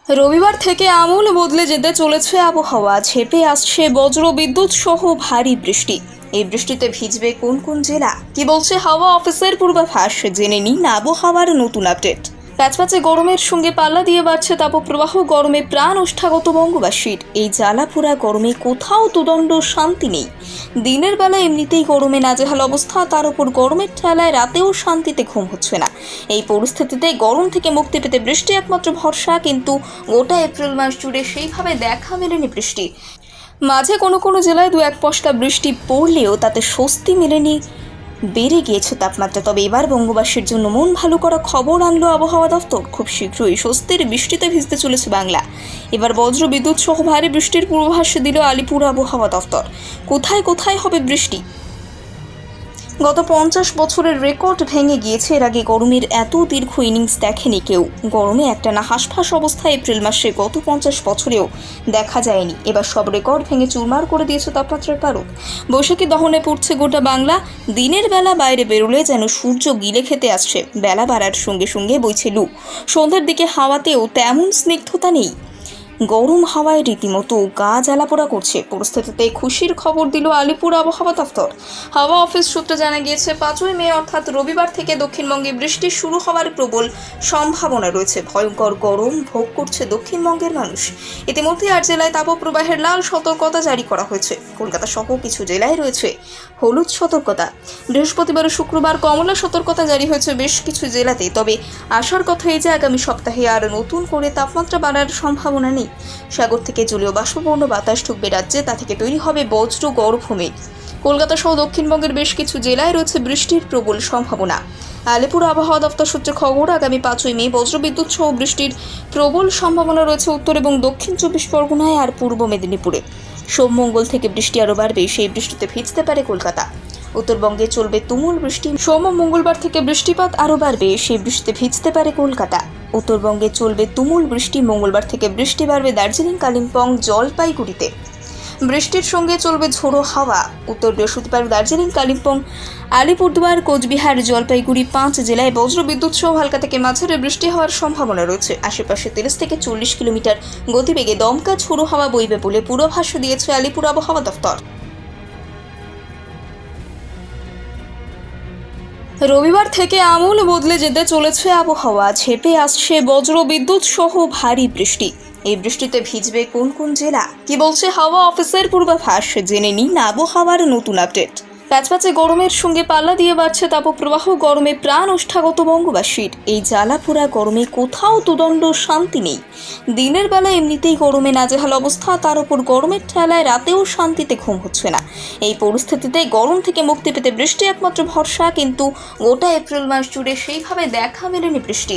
রবিবার থেকে আমূল বদলে যেতে চলেছে আবহাওয়া। ঝেঁপে আসছে বজ্র বিদ্যুৎ সহ ভারী বৃষ্টি। এই বৃষ্টিতে ভিজবে কোন কোন জেলা, কি বলছে হাওয়া অফিসের পূর্বাভাস, জেনে নিন আবহাওয়ার নতুন আপডেট। প্যাচপ্যাচে গরমের সঙ্গে পাল্লা দিয়ে বাড়ছে তাপপ্রবাহ। গরমে প্রাণ ওষ্ঠাগত বঙ্গবাসীর। এই জ্বালাপোড়া গরমে কোথাও দুদণ্ড শান্তি নেই। দিনের বেলা এমনিতেই গরমে নাজেহাল অবস্থা, তার উপর গরমের ঠেলায় রাতেও শান্তিতে ঘুম হচ্ছে না। এই পরিস্থিতিতে গরম থেকে মুক্তি পেতে বৃষ্টি একমাত্র ভরসা, কিন্তু গোটা এপ্রিল মাস জুড়ে সেইভাবে দেখা মেলেনি বৃষ্টি। মাঝে কোনো কোনো জেলায় দু এক পশলা বৃষ্টি পড়লেও তাতে স্বস্তি মেলেনি, বেড়ে গিয়েছে তাপমাত্রা। তবে এবার বঙ্গবাসীর জন্য মন ভালো করা খবর আনলো আবহাওয়া দফতর। খুব শীঘ্রই স্বস্তির বৃষ্টিতে ভিজতে চলেছে বাংলা। এবার বজ্র বিদ্যুৎ সহ ভারী বৃষ্টির পূর্বাভাস দিল আলিপুর আবহাওয়া দফতর। কোথায় কোথায় হবে বৃষ্টি? গত 50 বছরের রেকর্ড ভেঙে গিয়েছে। এর আগে গরমের এত দীর্ঘ ইনিংস দেখেনি কেউ। গরমে একটানা হাঁসফাঁস অবস্থা এপ্রিল মাসে গত 50 বছরেও দেখা যায়নি। এবার সব রেকর্ড ভেঙে চুরমার করে দিয়েছে তাপমাত্রার পারদ। বৈশাখী দহনে পড়ছে গোটা বাংলা। দিনের বেলা বাইরে বেরোলে যেন সূর্য গিলে খেতে আসছে। বেলা বাড়ার সঙ্গে সঙ্গে বইছে লু। সন্ধ্যার দিকে হাওয়াতেও তেমন স্নিগ্ধতা নেই। গরম হাওয়ায় রীতিমতো গা জ্বালাপোড়া করছে। পরিস্থিতিতে খুশির খবর দিল আলিপুর আবহাওয়া দফতর। হাওয়া অফিস সূত্রে জানা গিয়েছে 5ই মে অর্থাৎ রবিবার থেকে দক্ষিণবঙ্গে বৃষ্টি শুরু হওয়ার প্রবল সম্ভাবনা রয়েছে। ভয়ঙ্কর গরম ভোগ করছে দক্ষিণবঙ্গের মানুষ। ইতিমধ্যে 8 জেলায় তাপপ্রবাহের লাল সতর্কতা জারি করা হয়েছে। কলকাতা সহ কিছু জেলায় রয়েছে হলুদ সতর্কতা। বৃহস্পতিবার ও শুক্রবার কমলা সতর্কতা জারি হয়েছে বেশ কিছু জেলাতে। তবে আসার কথা এই যে আগামী সপ্তাহে আর নতুন করে তাপমাত্রা বাড়ার সম্ভাবনা নেই। সাগর থেকে জলীয় বাষ্পপূর্ণ বাতাস ঢুকবে রাজ্যে, তা থেকে তৈরি হবে বজ্র গর্ভমেঘ। কলকাতা সহ দক্ষিণবঙ্গের বেশ কিছু জেলায় রয়েছে বৃষ্টির প্রবল সম্ভাবনা। আলিপুর আবহাওয়া দফতর সূত্রে খবর, আগামী 5ই মে বজ্রবিদ্যুৎ সহ বৃষ্টির প্রবল সম্ভাবনা রয়েছে উত্তর এবং দক্ষিণ 24 পরগনায় আর পূর্ব মেদিনীপুরে। সোম মঙ্গল থেকে বৃষ্টি আরও বাড়বে। সেই বৃষ্টিতে ভিজতে পারে কলকাতা। উত্তরবঙ্গে চলবে তুমুল বৃষ্টি। সোম ও মঙ্গলবার থেকে বৃষ্টিপাত আরও বাড়বে। সেই বৃষ্টিতে ভিজতে পারে কলকাতা। উত্তরবঙ্গে চলবে তুমুল বৃষ্টি। মঙ্গলবার থেকে বৃষ্টি বাড়বে দার্জিলিং, কালিম্পং, জলপাইগুড়িতে। বৃষ্টির সঙ্গে চলবে ঝোড়ো হাওয়া। উত্তর বৃহস্পতিবার দার্জিলিং, কালিম্পং, আলিপুরদুয়ার, কোচবিহার, জলপাইগুড়ি 5 জেলায় বজ্রবিদ্যুৎ সহ হালকা থেকে মাঝারি বৃষ্টি হওয়ার সম্ভাবনা রয়েছে। আশেপাশে 30 থেকে 40 কিলোমিটার গতিবেগে দমকা ঝোড়ো হাওয়া বইবে বলে পূর্বাভাস দিয়েছে আলিপুর আবহাওয়া দফতর। রবিবার থেকে আমূল বদলে যেতে চলেছে আবহাওয়া। ঝেঁপে আসছে বজ্র বিদ্যুৎ সহ ভারী বৃষ্টি। এই বৃষ্টিতে ভিজবে কোন কোন জেলা, কি বলছে হাওয়া অফিসের পূর্বাভাস, জেনে নিন আবহাওয়ার নতুন আপডেট। প্যাচপ্যাচে গরমের সঙ্গে পাল্লা দিয়ে বাড়ছে তাপপ্রবাহ। গরমে প্রাণ ওষ্ঠাগত বঙ্গবাসীর। এই জ্বালাপোড়া গরমে কোথাও দুদণ্ড শান্তি নেই। দিনের বেলা এমনিতেই গরমে নাজেহাল অবস্থা, তার উপর গরমের ঠেলায় রাতেও শান্তিতে ঘুম হচ্ছে না। এই পরিস্থিতিতে গরম থেকে মুক্তি পেতে বৃষ্টি একমাত্র ভরসা, কিন্তু গোটা এপ্রিল মাস জুড়ে সেইভাবে দেখা মেলেনি বৃষ্টি।